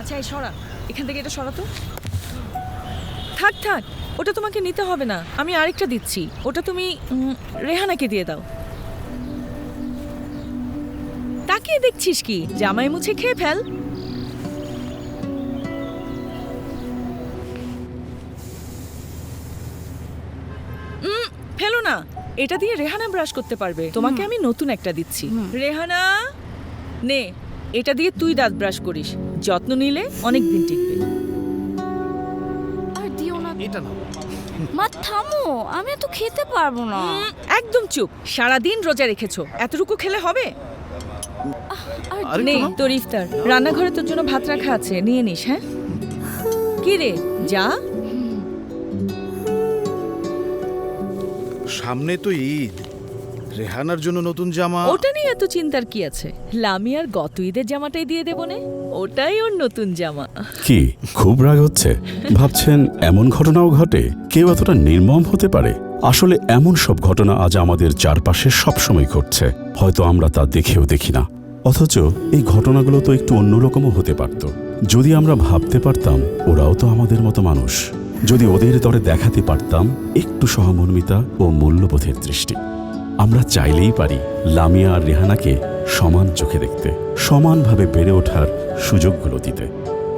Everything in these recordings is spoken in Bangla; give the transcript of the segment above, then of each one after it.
আচ্ছা এই সরা, এখান থেকে এটা সরাতো। থাক থাক, ওটা তোমাকে নিতে হবে না, আমি আরেকটা দিচ্ছি, ওটা তুমি রেহানাকে দিয়ে দাও। তাকিয়ে দেখছিস কি, জামাই মুছে খেয়ে ফেল। ফেলো না, এটা দিয়ে রেহানা ব্রাশ করতে পারবে। তোমাকে আমি নতুন একটা দিচ্ছি। রেহানা নে, এটা দিয়ে তুই দাঁত ব্রাশ করিস, যত্ন নিলে অনেক দিন টিকবে। আর দিও না, এটা নাও। মা থামো, আমি তো খেতে পারবো না। একদম চুপ, সারাদিন রোজা রেখেছো, এতটুকু খেলে হবে? আর নে তোর ইফতার, রান্নাঘরে তোর জন্য ভাত রাখা আছে, নিয়ে নিস। হ্যাঁ কি রে, যা। সামনে তো ঈদ, রেহানার জন্য নতুন জামা। ওটা নিয়ে এত চিন্তার কি আছে, লামিয়ার গত ঈদের জামাটাই দিয়ে দেবো নে, ওটাই ওর নতুন জামা। কি খুব রাগ হচ্ছে? ভাবছেন এমন ঘটনাও ঘটে? কেউ এতটা নির্মম হতে পারে? আসলে এমন সব ঘটনা আজ আমাদের চারপাশে সবসময় ঘটছে, হয়তো আমরা তা দেখেও দেখি না। অথচ এই ঘটনাগুলো তো একটু অন্যরকমও হতে পারত যদি আমরা ভাবতে পারতাম ওরাও তো আমাদের মতো মানুষ, যদি ওদের তরে দেখাতে পারতাম একটু সহমর্মিতা ও মূল্যবোধের দৃষ্টি। আমরা চাইলেই পারি লামিয়া আর রেহানাকে সমান চোখে দেখতে, সমানভাবে বেড়ে ওঠার সুযোগগুলো দিতে।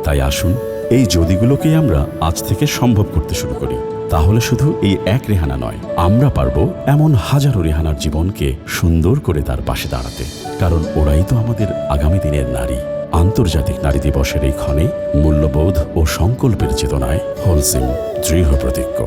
তাই আসুন এই যদিগুলোকেই আমরা আজ থেকে সম্ভব করতে শুরু করি। তাহলে শুধু এই এক রেহানা নয়, আমরা পারবো এমন হাজারো রেহানার জীবনকে সুন্দর করে তার পাশে দাঁড়াতে, কারণ ওরাই তো আমাদের আগামী দিনের নারী। আন্তর্জাতিক নারী দিবসের এই ক্ষণে মূল্যবোধ ও সংকল্পের চেতনায় হোলসিম দৃঢ় প্রতিজ্ঞ।